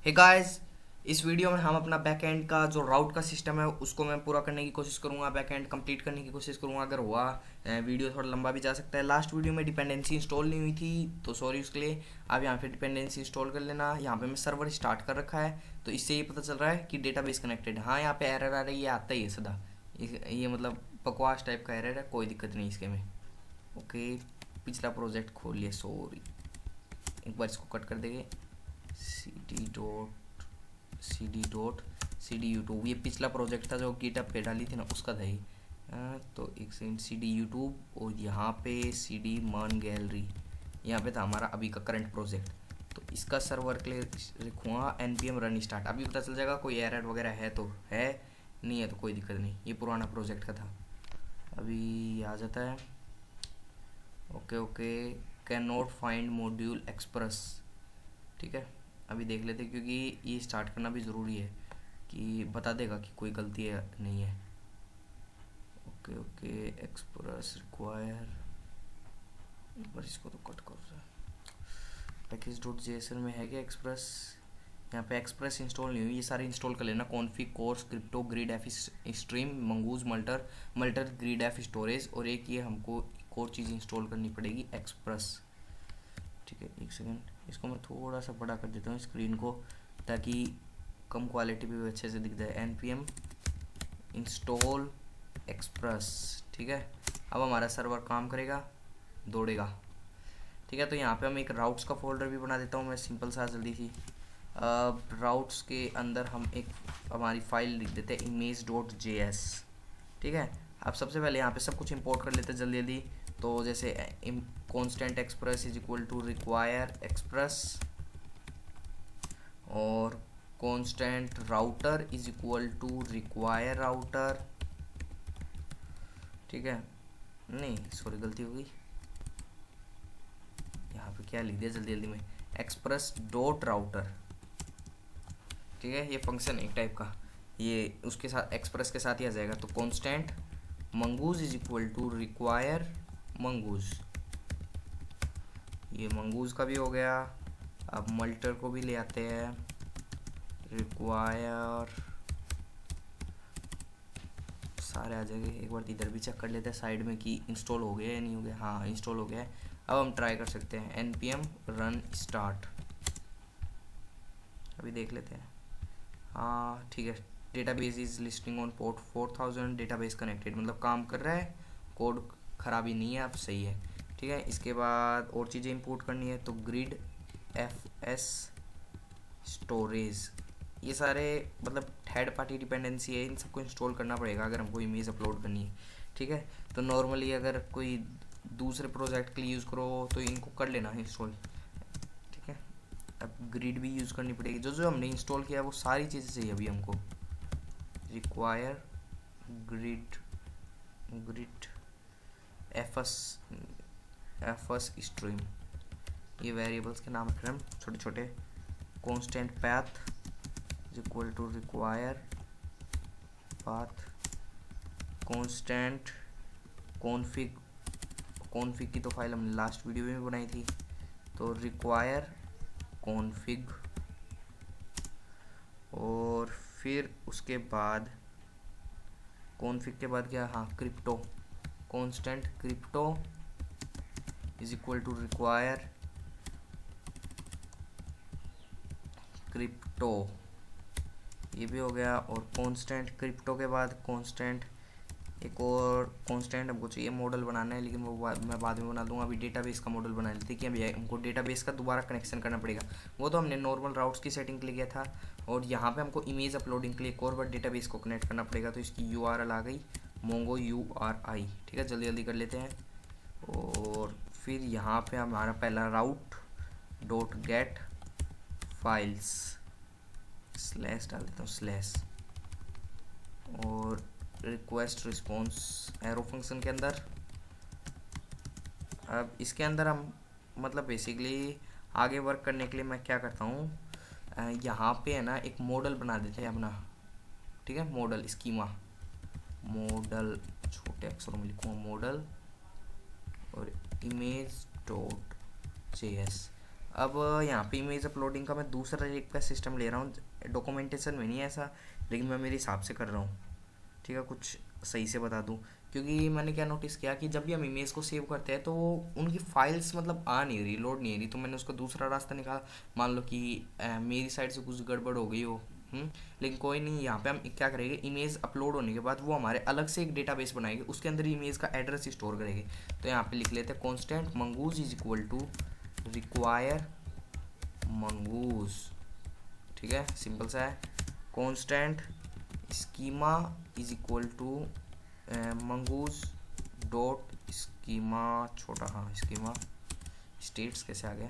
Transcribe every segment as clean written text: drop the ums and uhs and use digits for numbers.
Hey guys, इस video में हम अपना बैकएंड का जो राउट का सिस्टम है उसको मैं पूरा करने की कोशिश करूंगा, बैकएंड कंप्लीट करने की कोशिश करूंगा। अगर हुआ वीडियो थोड़ा लंबा भी जा सकता है। लास्ट वीडियो में डिपेंडेंसी इंस्टॉल नहीं हुई थी तो सॉरी उसके लिए। आप यहाँ पे डिपेंडेंसी इंस्टॉल कर लेना। यहाँ पे मैं सर्वर स्टार्ट कर रखा है तो इससे ये पता चल रहा है कि डेटाबेस कनेक्टेड है। हाँ, यहाँ पे एरर आ रही है, ये आता ही है सदा। ये मतलब बकवास टाइप का एरर है, कोई दिक्कत नहीं इसके में। ओके, पिछला प्रोजेक्ट खोल लिया, सॉरी। एक बार इसको कट कर देंगे। cd.यूट्यूब, ये पिछला प्रोजेक्ट था जो गिटअप पे डाली थी ना, उसका था ये। तो एक सेकंड, cd.यूट्यूब और यहाँ पे cd मान गैलरी, यहाँ पे था हमारा अभी का करंट प्रोजेक्ट। तो इसका सर्वर के लिए लिखूँगा npm रन स्टार्ट। अभी पता चल जाएगा कोई एरर वगैरह है तो है, नहीं है तो कोई दिक्कत नहीं। ये पुराना प्रोजेक्ट का था, अभी आ जाता है। Okay okay, can not find module express. ठीक है, अभी देख लेते हैं क्योंकि ये स्टार्ट करना भी ज़रूरी है कि बता देगा कि कोई गलती है नहीं है। ओके ओके, एक्सप्रेस रिक्वायर, एक बार इसको तो कट कर रहा है। पैकेज डॉट जेएसएल में है क्या एक्सप्रेस? यहाँ पे एक्सप्रेस इंस्टॉल नहीं हुई, ये सारे इंस्टॉल कर लेना। Config, cors, crypto, grid F stream, mongoose, multer multer grid F storage, और एक ये हमको एक और चीज़ इंस्टॉल करनी पड़ेगी, एक्सप्रेस। ठीक है, एक सेकेंड, इसको मैं थोड़ा सा बड़ा कर देता हूँ स्क्रीन को, ताकि कम क्वालिटी भी अच्छे से दिख जाए। npm install express. ठीक है, अब हमारा सर्वर काम करेगा, दौड़ेगा। ठीक है, तो यहाँ पे हम एक राउट्स का फोल्डर भी बना देता हूँ मैं, सिंपल सा, जल्दी सी। राउट्स के अंदर हम एक हमारी फाइल लिख देते हैं, image.js। ठीक है, अब सबसे पहले यहाँ पे सब कुछ इंपोर्ट कर लेते हैं जल्दी जल्दी। तो जैसे constant express is equal to require express, और constant router is equal to require router. ठीक है, नहीं सॉरी, गलती हो गई। यहाँ पे क्या लिख दिया जल्दी जल्दी में, एक्सप्रेस डॉट राउटर। ठीक है, ये फंक्शन एक टाइप का, ये उसके साथ एक्सप्रेस के साथ ही आ जाएगा। तो constant mongoose is equal to require mongoose, ये मंगूज का भी हो गया। अब मल्टर को भी ले आते हैं, रिक्वायर, सारे आ जाएंगे। एक बार इधर भी चेक कर लेते हैं साइड में कि इंस्टॉल हो गया या नहीं हो गया। हाँ, इंस्टॉल हो गया है। अब हम ट्राई कर सकते हैं npm रन स्टार्ट, अभी देख लेते हैं। हाँ ठीक है, database is listing on port 4000, database connected, मतलब काम कर रहा है, कोड खराबी नहीं है, अब सही है। ठीक है, इसके बाद और चीज़ें इंपोर्ट करनी है, तो ग्रिड एफ एस स्टोरेज, ये सारे मतलब थर्ड पार्टी डिपेंडेंसी है, इन सबको इंस्टॉल करना पड़ेगा अगर हमको इमेज अपलोड करनी है। ठीक है, तो नॉर्मली अगर कोई दूसरे प्रोजेक्ट के लिए यूज़ करो तो इनको कर लेना इंस्टॉल। ठीक है, अब ग्रिड भी यूज़ करनी पड़ेगी, जो जो हमने इंस्टॉल किया वो सारी चीज़ें चाहिए अभी हमको। Require grid, grid FS, FS stream, ये वेरिएबल्स के नाम रख रहे हैं छोटे छोटे। Constant path is equal to require path, constant config, config की तो फाइल हमने लास्ट वीडियो में बनाई थी, तो रिक्वायर कॉन्फिग, और फिर उसके बाद कॉन्फिग के बाद क्या, हाँ crypto, constant crypto is equal to require crypto, ये भी हो गया। और कांस्टेंट क्रिप्टो के बाद कांस्टेंट, एक और कांस्टेंट हमको चाहिए मॉडल बनाना है, लेकिन वो मैं बाद में बना दूंगा। अभी डेटाबेस का मॉडल बना लेते हैं कि अभी हमको डेटाबेस का दोबारा कनेक्शन करना पड़ेगा। वो तो हमने नॉर्मल राउट्स की सेटिंग के लिए किया था, और यहाँ पे हमको इमेज अपलोडिंग के लिए एक और बार डेटाबेस को कनेक्ट करना पड़ेगा। तो इसकी URL आ गई, मोंगो URI। ठीक है, जल्दी जल्दी कर लेते हैं। और फिर यहाँ पे हमारा पहला राउट डॉट गेट फाइल्स, स्लैश डाल देता हूँ, स्लैश, और रिक्वेस्ट रिस्पॉन्स एरो फंक्शन के अंदर। अब इसके अंदर हम मतलब बेसिकली आगे वर्क करने के लिए मैं क्या करता हूँ, यहाँ पे है ना एक मॉडल बना देते हैं अपना। ठीक है, मॉडल स्कीमा, मॉडल छोटे अक्षरों में लिखूँगा मॉडल, और इमेज डॉट जेएस। अब यहाँ पे इमेज अपलोडिंग का मैं दूसरा एक का सिस्टम ले रहा हूँ, डॉक्यूमेंटेशन में नहीं है ऐसा, लेकिन मैं मेरे हिसाब से कर रहा हूँ। ठीक है, कुछ सही से बता दूँ, क्योंकि मैंने क्या नोटिस किया कि जब भी हम इमेज को सेव करते हैं तो उनकी फाइल्स मतलब आ नहीं रही, लोड नहीं रही, तो मैंने उसका दूसरा रास्ता निकाला। मान लो कि मेरी साइड से कुछ गड़बड़ हो गई हो, लेकिन कोई नहीं, यहाँ पे हम क्या करेंगे, इमेज अपलोड होने के बाद वो हमारे अलग से एक डेटाबेस बनाएंगे, उसके अंदर इमेज का एड्रेस स्टोर करेंगे। तो यहाँ पे लिख लेते हैं constant mongoose is equal to require mongoose. ठीक है, सिंपल सा है। Constant schema is equal to mongoose dot schema छोटा, हाँ स्कीमा स्टेट्स कैसे आ गया,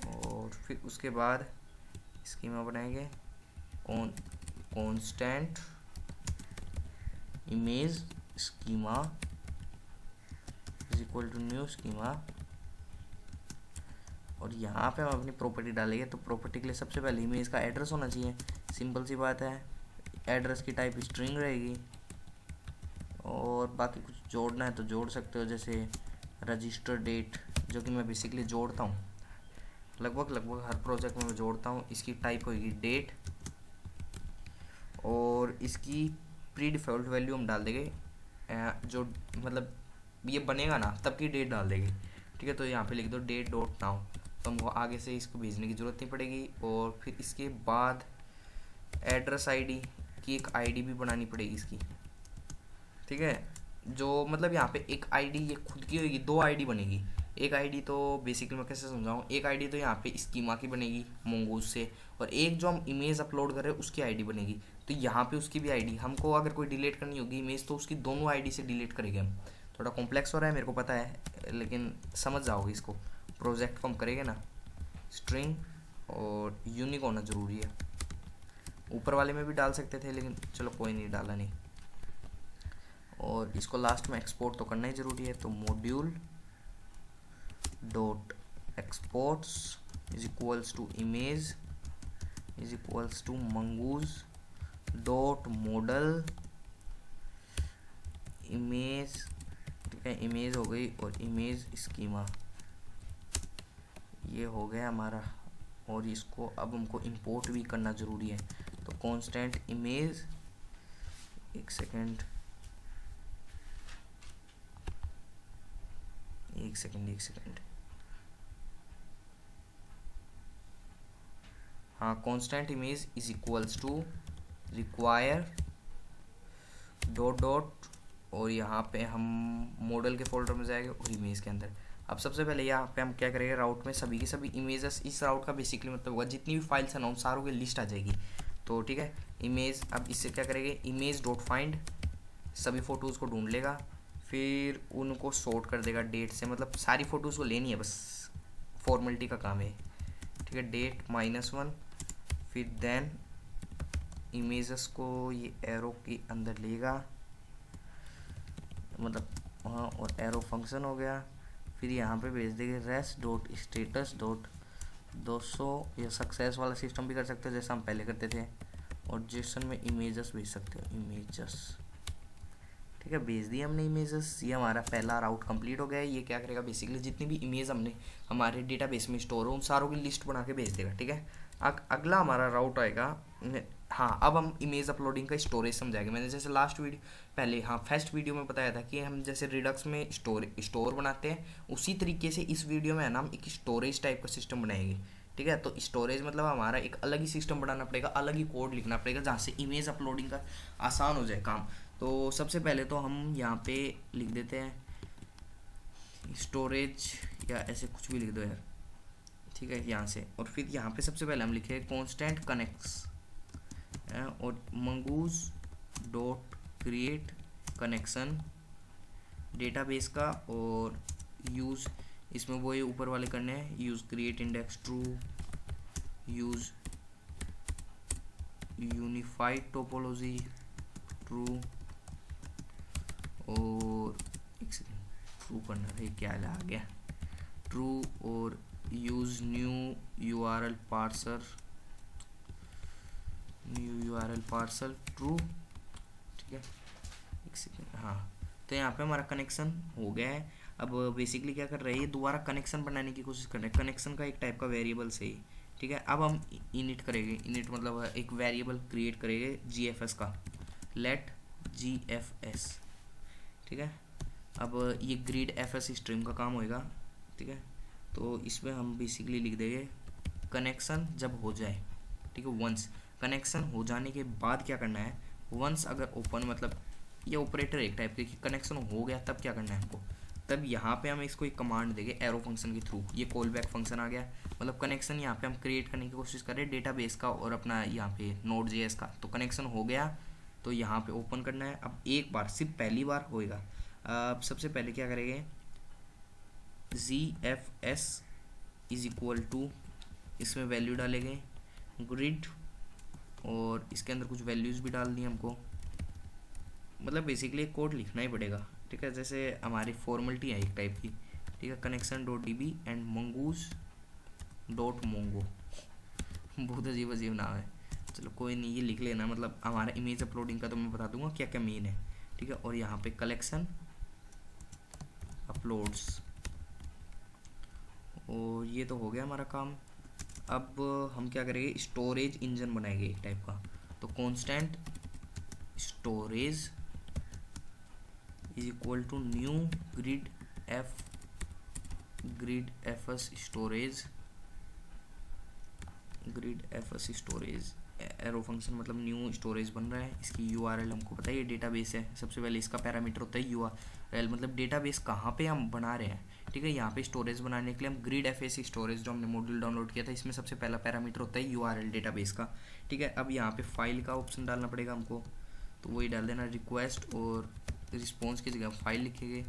और फिर उसके बाद स्कीमा बनाएंगे constant image schema is equal to new schema, और यहाँ पे हम अपनी प्रॉपर्टी डालेंगे। तो प्रॉपर्टी के लिए सबसे पहले इमेज का एड्रेस होना चाहिए, सिंपल सी बात है। एड्रेस की टाइप स्ट्रिंग रहेगी, और बाकी कुछ जोड़ना है तो जोड़ सकते हो, जैसे रजिस्टर डेट, जो कि मैं बेसिकली जोड़ता हूँ लगभग हर प्रोजेक्ट में मैं जोड़ता हूँ। इसकी टाइप होगी डेट, और इसकी प्री डिफ़ॉल्ट वैल्यू हम डाल देंगे, जो मतलब ये बनेगा ना तब की डेट डाल देंगे। ठीक है, तो यहाँ पे लिख दो डेट डॉट नाउ, तो हमको आगे से इसको भेजने की ज़रूरत नहीं पड़ेगी। और फिर इसके बाद एड्रेस आईडी की एक आईडी भी बनानी पड़ेगी इसकी। ठीक है, जो मतलब यहाँ पे एक आईडी ये खुद की होगी, दो आईडी बनेगी। एक आईडी तो बेसिकली मैं कैसे समझाऊँ, एक आईडी तो यहाँ पे स्कीमा की बनेगी मोंगोज से, और एक जो हम इमेज अपलोड कर रहे हैं उसकी आईडी बनेगी। तो यहाँ पे उसकी भी आईडी, हमको अगर कोई डिलीट करनी होगी इमेज तो उसकी दोनों आईडी से डिलीट करेंगे हम। थोड़ा कॉम्प्लेक्स हो रहा है मेरे को पता है, लेकिन समझ जाओगे इसको। प्रोजेक्ट को हम करेंगे ना, स्ट्रिंग और यूनिक होना ज़रूरी है। ऊपर वाले में भी डाल सकते थे, लेकिन चलो कोई नहीं, डाला नहीं। और इसको लास्ट में एक्सपोर्ट तो करना ही ज़रूरी है, तो module dot exports is equals to image is equals to mongoose dot model image. ठीक है, इमेज हो गई, और इमेज स्कीमा ये हो गया हमारा। और इसको अब हमको इंपोर्ट भी करना ज़रूरी है, तो कांस्टेंट इमेज, एक सेकेंड, हाँ, constant image is equals to require dot dot, और यहाँ पे हम मॉडल के फोल्डर में जाएंगे और इमेज के अंदर। अब सबसे पहले यहाँ पे हम क्या करेंगे, राउट में सभी की सभी इमेजेस, इस राउट का बेसिकली मतलब होगा जितनी भी फाइल्स हैं ना उन सारों की लिस्ट आ जाएगी। तो ठीक है, इमेज, अब इससे क्या करेंगे, इमेज डॉट फाइंड सभी फ़ोटोज़ को ढूंढ लेगा, फिर उनको सॉर्ट कर देगा डेट से, मतलब सारी फ़ोटोज़ को लेनी है, बस फॉर्मेलिटी का काम है। ठीक है, डेट -1, फिर देन इमेजेस को ये एरो के अंदर लेगा, मतलब हाँ, और एरो फंक्शन हो गया। फिर यहाँ पे भेज देंगे रेस्ट डॉट स्टेटस डॉट 200, या सक्सेस वाला सिस्टम भी कर सकते हो जैसा हम पहले करते थे, और जेसन में इमेजेस भेज सकते हो, इमेजेस। ठीक है, भेज दिया हमने इमेजेस, ये हमारा पहला राउट कंप्लीट हो गया है। ये क्या करेगा, बेसिकली जितनी भी इमेज हमने हमारे डेटाबेस में स्टोर हो उन सारों की लिस्ट बना के भेज देगा। ठीक है, अगला हमारा राउट आएगा, हाँ अब हम इमेज अपलोडिंग का स्टोरेज समझाएंगे। मैंने जैसे लास्ट वीडियो पहले, हाँ फर्स्ट वीडियो में बताया था कि हम जैसे रिडक्स में स्टोर बनाते हैं, उसी तरीके से इस वीडियो में है ना हम एक स्टोरेज टाइप का सिस्टम बनाएंगे। ठीक है, तो स्टोरेज मतलब हमारा एक अलग ही सिस्टम बनाना पड़ेगा, अलग ही कोड लिखना पड़ेगा जहाँ से इमेज अपलोडिंग का आसान हो जाए काम। तो सबसे पहले तो हम यहाँ पे लिख देते हैं स्टोरेज, या ऐसे कुछ भी लिख दो यार। ठीक है, यहाँ से, और फिर यहाँ पे सबसे पहले हम लिखे कांस्टेंट कनेक्ट्स, और mongoose dot create connection database का, और यूज़ इसमें वो ये ऊपर वाले करने हैं, use create index true, use unified topology true, और एक सेकेंड, ट्रू करना है क्या आ गया, ट्रू, और use new URL parser, new URL parcel true. ठीक है, एक सेकेंड, हाँ तो यहाँ पे हमारा कनेक्शन हो गया है। अब बेसिकली क्या कर रहे हैं, ये दोबारा कनेक्शन बनाने की कोशिश कर रहे हैं, कनेक्शन का एक टाइप का वेरिएबल से ही। ठीक है, अब हम इनिट करेंगे, इनिट मतलब एक वेरिएबल क्रिएट करेंगे GFS का, लेट GFS। ठीक है, अब ये ग्रिड FS स्ट्रीम का काम होएगा। ठीक है, तो इसमें हम बेसिकली लिख देंगे कनेक्शन जब हो जाए। ठीक है, वंस कनेक्शन हो जाने के बाद क्या करना है, वंस अगर ओपन मतलब ये ऑपरेटर एक टाइप के कि कनेक्शन हो गया तब क्या करना है हमको, तब यहाँ पे हम इसको एक कमांड देंगे एरो फंक्शन के थ्रू। ये कॉल बैक फंक्शन आ गया, मतलब कनेक्शन यहाँ पे हम क्रिएट करने की कोशिश कर रहे हैं डेटाबेस का और अपना यहाँ पे Node.js का। तो कनेक्शन हो गया तो यहाँ पे ओपन करना है। अब एक बार सिर्फ पहली बार होएगा। अब सबसे पहले क्या करेंगे, GFS इज इक्वल टू, इसमें वैल्यू डालेंगे ग्रिड और इसके अंदर कुछ वैल्यूज़ भी डालनी है हमको, मतलब बेसिकली एक कोड लिखना ही पड़ेगा। ठीक है, जैसे हमारी फॉर्मेलिटी है एक टाइप की। ठीक है, connection.db एंड mongoose.mongo बहुत अजीब अजीब नाम है, चलो कोई नहीं, ये लिख लेना। मतलब हमारा इमेज अपलोडिंग का तो मैं बता दूंगा क्या क्या मेन है। ठीक है, और यहाँ पे कलेक्शन अपलोड्स, और ये तो हो गया हमारा काम। अब हम क्या करेंगे, स्टोरेज इंजन बनाएंगे एक टाइप का। तो constant storage is equal to new grid FS storage arrow function, मतलब न्यू स्टोरेज बन रहा है। इसकी URL हमको पता है, ये डेटाबेस है। सबसे पहले इसका पैरामीटर होता है URL, मतलब डेटाबेस कहाँ पे हम बना रहे हैं। ठीक है, यहाँ पे स्टोरेज बनाने के लिए हम ग्रिड FS स्टोरेज जो हमने मॉड्यूल डाउनलोड किया था, इसमें सबसे पहला पैरामीटर होता है URL डेटाबेस का। ठीक है, अब यहाँ पे फाइल का ऑप्शन डालना पड़ेगा हमको, तो वही डाल देना, रिक्वेस्ट और रिस्पॉन्स की जगह फाइल लिखेंगे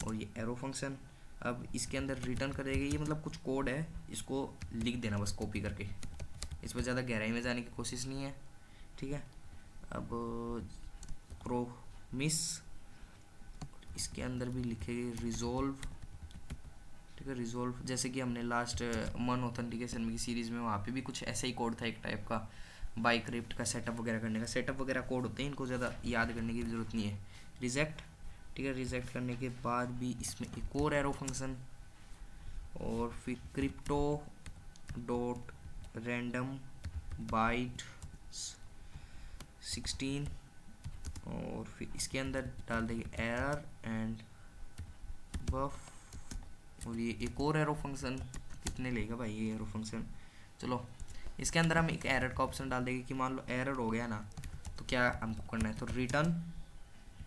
और ये एरो फंक्शन। अब इसके अंदर रिटर्न करेंगे, ये मतलब कुछ कोड है, इसको लिख देना बस कॉपी करके, इस पर ज़्यादा गहराई में जाने की कोशिश नहीं है। ठीक है, अब प्रोमिस, इसके अंदर भी लिखेंगे रिजोल्व। ठीक है, रिजोल्व जैसे कि हमने लास्ट मन ऑथेंटिकेशन की सीरीज़ में वहाँ पे भी कुछ ऐसा ही कोड था एक टाइप का, बाइक्रिप्ट का सेटअप वगैरह करने का, सेटअप वगैरह कोड होते हैं, इनको ज़्यादा याद करने की ज़रूरत नहीं है। रिजेक्ट, ठीक है, रिजेक्ट करने के बाद भी इसमें एक और एरो फंक्शन, और फिर क्रिप्टो डॉट रैंडम बाइट 16, और फिर इसके अंदर डाल देंगे एरर एंड बफ, और ये एक और एरो फंक्शन। कितने लेगा भाई ये एरो फंक्शन, चलो इसके अंदर हम एक एरर का ऑप्शन डाल देंगे कि मान लो एरर हो गया ना, तो क्या हमको करना है, तो रिटर्न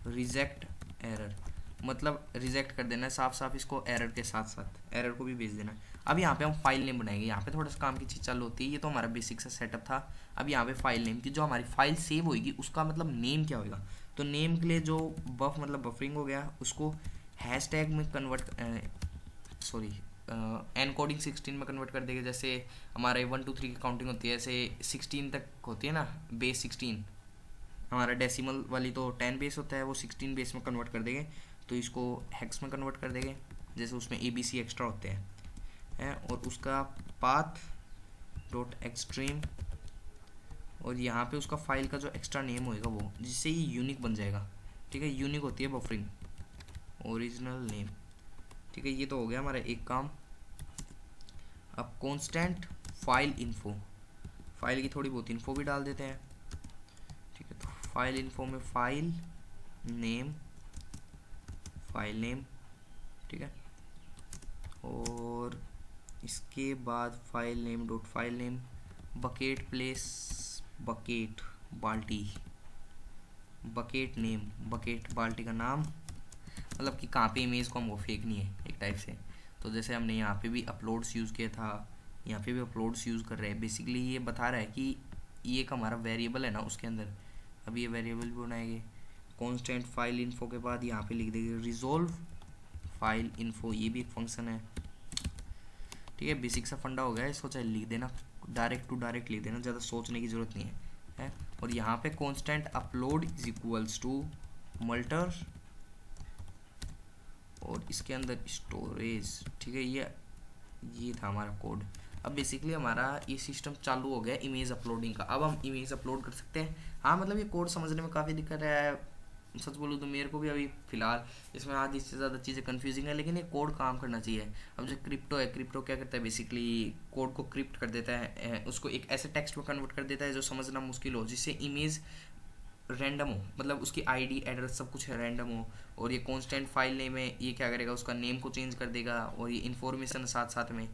रिजेक्ट एरर, मतलब रिजेक्ट कर देना है साफ साफ इसको, एरर के साथ साथ एरर को भी भेज देना है। अब यहाँ पे हम फाइल नेम बनाएंगे, यहाँ पे थोड़ा सा काम की चीज़ चालू होती है, ये तो हमारा बेसिक सा सेटअप था। अब यहाँ पे फाइल नेम की, जो हमारी फाइल सेव होगी उसका मतलब नेम क्या होगा, तो नेम के लिए जो बफ मतलब बफरिंग हो गया, उसको हैशटैग में कन्वर्ट एनकोडिंग 16 में कन्वर्ट कर देंगे। जैसे हमारे 1 2 3 की काउंटिंग होती है, ऐसे 16 तक होती है ना, बेस 16, हमारा डेसिमल वाली तो 10 बेस होता है, वो 16 बेस में कन्वर्ट कर देंगे। तो इसको हेक्स में कन्वर्ट कर देंगे, जैसे उसमें ABC एक्स्ट्रा होते हैं और उसका पाथ डॉट एक्सट्रीम, और यहाँ पे उसका फाइल का जो एक्स्ट्रा नेम होएगा वो, जिससे ये यूनिक बन जाएगा। ठीक है, यूनिक होती है बफरिंग, ओरिजिनल नेम। ठीक है, ये तो हो गया हमारा एक काम। अब कांस्टेंट फाइल इन्फो, फाइल की थोड़ी बहुत इन्फो भी डाल देते हैं। ठीक है, तो फाइल इन्फो में फाइल नेम, ठीक है, और इसके बाद file name dot file name, bucket place, bucket बाल्टी, बकेट नेम, बकेट बाल्टी का नाम, मतलब कि कहाँ पे इमेज को हमको फेंकनी है एक टाइप से। तो जैसे हमने यहाँ पे भी अपलोड्स यूज़ किया था, यहाँ पे भी अपलोड्स यूज़ कर रहे हैं। बेसिकली ये बता रहा है कि ये एक हमारा वेरिएबल है ना, उसके अंदर अब ये वेरिएबल भी बनाएंगे। कांस्टेंट फाइल इन्फो के बाद यहाँ पे लिख देंगे रिजोल्व फाइल इन्फो, ये भी एक फंक्शन है। ठीक है, बेसिक सा फंडा हो गया, इसको चाहे लिख देना, डायरेक्ट टू डायरेक्ट लिख देना, ज़्यादा सोचने की ज़रूरत नहीं है। और यहाँ पे constant upload is equals to multer, और इसके अंदर स्टोरेज। ठीक है, ये था हमारा कोड। अब बेसिकली हमारा ये सिस्टम चालू हो गया इमेज अपलोडिंग का। अब हम इमेज अपलोड कर सकते हैं। हाँ, मतलब ये कोड समझने में काफ़ी दिक्कत है, सच बोलूँ तो मेरे को भी अभी फ़िलहाल इसमें आधी से ज़्यादा चीज़ें कंफ्यूजिंग है, लेकिन ये कोड काम करना चाहिए। अब जो क्रिप्टो है, क्रिप्टो क्या करता है बेसिकली, कोड को क्रिप्ट कर देता है, उसको एक ऐसे टेक्स्ट में कन्वर्ट कर देता है जो समझना मुश्किल हो, जिससे इमेज रैंडम हो, मतलब उसकी आईडी एड्रेस सब कुछ रैंडम हो। और ये कांस्टेंट फाइल नेम है, ये क्या करेगा, उसका नेम को चेंज कर देगा, और ये इन्फॉर्मेशन साथ साथ में,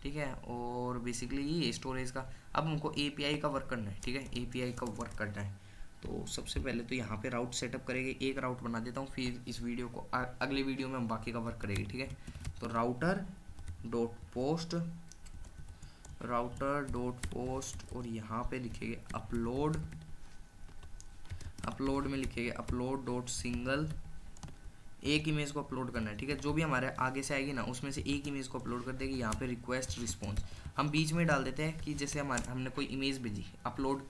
ठीक है। और बेसिकली ये स्टोरेज का, अब हमको एपीआई का वर्क करना है, ठीक है, एपीआई का वर्क करना है। तो सबसे पहले तो यहाँ पे राउट सेटअप करेंगे, एक राउट बना देता हूँ, फिर इस वीडियो को अगले वीडियो में हम बाकी का वर्क करेंगे, ठीक है। तो राउटर डॉट पोस्ट और यहाँ पे लिखेंगे अपलोड, अपलोड में लिखेंगे अपलोड डॉट सिंगल, एक इमेज को अपलोड करना है, ठीक है। जो भी हमारे आगे से आएगी ना उसमें से एक इमेज को अपलोड कर देगी। यहाँ पे रिक्वेस्ट रिस्पॉन्स हम बीच में डाल देते हैं कि जैसे हमने कोई इमेज भेजी, अपलोड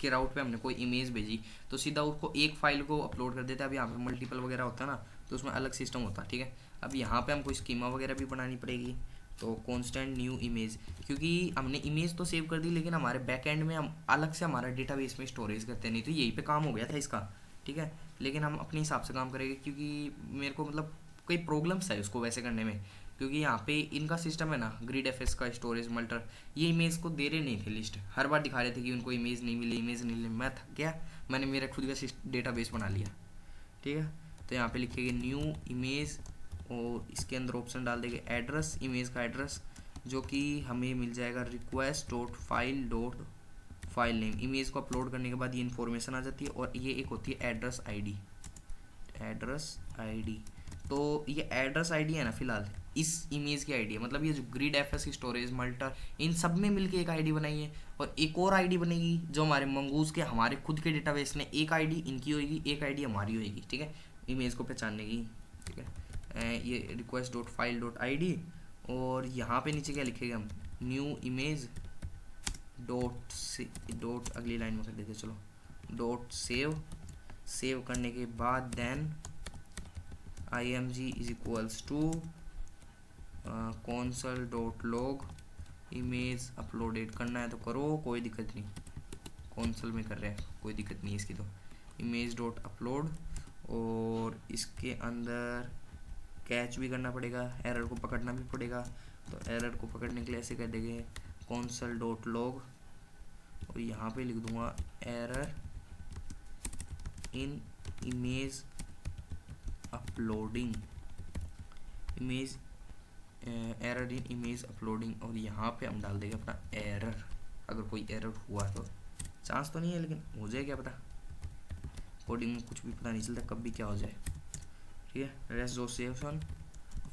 के राउट पे हमने कोई इमेज भेजी, तो सीधा उसको एक फाइल को अपलोड कर देता है। अब यहाँ पे मल्टीपल वगैरह होता है ना, तो उसमें अलग सिस्टम होता है, ठीक है। अब यहाँ पे हमको स्कीमा वगैरह भी बनानी पड़ेगी। तो कॉन्स्टेंट न्यू इमेज, क्योंकि हमने इमेज तो सेव कर दी, लेकिन हमारे बैक एंड में हम अलग से हमारा डेटाबेस में स्टोरेज करते नहीं, तो यहीं पे काम हो गया था इसका, ठीक है। लेकिन हम अपने हिसाब से काम करेंगे, क्योंकि मेरे को मतलब कोई प्रॉब्लम्स है उसको वैसे करने में, क्योंकि यहाँ पे इनका सिस्टम है ना, ग्रिड एफएस का स्टोरेज मल्टर, ये इमेज को दे रहे नहीं थे लिस्ट, हर बार दिखा रहे थे कि उनको इमेज नहीं मिली, इमेज नहीं मिली। मैं थक गया, मैंने मेरा खुद का डेटाबेस बना लिया, ठीक है। तो यहाँ पे लिखेंगे न्यू इमेज, और इसके अंदर ऑप्शन डाल देंगे एड्रेस, इमेज का एड्रेस, जो कि हमें मिल जाएगा request dot file name. Image को अपलोड करने के बाद ये इन्फॉर्मेशन आ जाती है, और ये एक होती है एड्रेस आईडी। तो ये एड्रेस आईडी है ना, फिलहाल इस इमेज की आईडी है, मतलब ये जो ग्रिड एफएस स्टोरेज मल्टर, इन सब में मिलके एक आईडी बनाई है। और एक और आईडी बनेगी जो हमारे मंगूज के, हमारे खुद के डेटाबेस में, एक आईडी इनकी होगी, एक आईडी हमारी होगी, ठीक है, इमेज को पहचानने की, ठीक है। ये request dot file dot I, और यहाँ पे नीचे क्या लिखेगा हम, न्यू इमेज डॉट अगली लाइन में कर देते, चलो डॉट सेव करने के बाद then img is equals to console dot log, image uploaded करना है तो करो, कोई दिक्कत नहीं, कॉन्सल में कर रहे हैं, कोई दिक्कत नहीं है इसकी। तो इमेज डॉट अपलोड, और इसके अंदर कैच भी करना पड़ेगा, एरर को पकड़ना भी पड़ेगा। तो एरर को पकड़ने के लिए ऐसे कर देंगे console डॉट लॉग, और यहाँ पे लिख दूंगा error in image uploading, error in image uploading, और यहाँ पे हम डाल देंगे अपना एरर, अगर कोई एरर हुआ तो, चांस तो नहीं है लेकिन हो जाए, क्या पता, कोडिंग में कुछ भी पता नहीं चलता कब भी क्या हो जाए, ठीक है। रेजोल्यूशन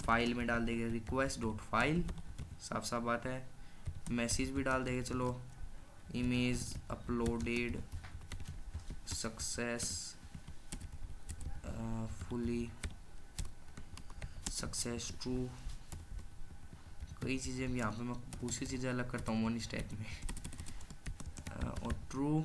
फाइल में डाल देंगे रिक्वेस्ट डॉट फाइल, साफ साफ बात है। मैसेज भी डाल देंगे, चलो image uploaded fully success true, कई चीज़ें यहाँ पे मैं दूसरी चीज़ें अलग करता हूँ वन स्टेप में, और ट्रू,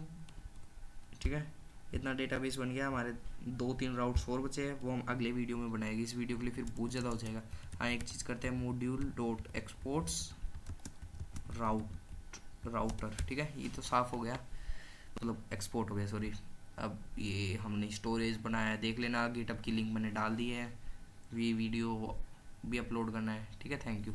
ठीक है। इतना डेटाबेस बन गया, हमारे 2-3 राउट्स और बचे हैं, वो हम अगले वीडियो में बनाएंगे, इस वीडियो के लिए फिर बहुत ज़्यादा हो जाएगा। हाँ, एक चीज़ करते हैं, मॉड्यूल डॉट एक्सपोर्ट्स राउटर, ठीक है, ये तो साफ़ हो गया, मतलब एक्सपोर्ट हो गया, सॉरी। अब ये हमने स्टोरेज बनाया है, देख लेना, गिटहब की लिंक मैंने डाल दी है, ये वीडियो भी अपलोड करना है, ठीक है। Thank you.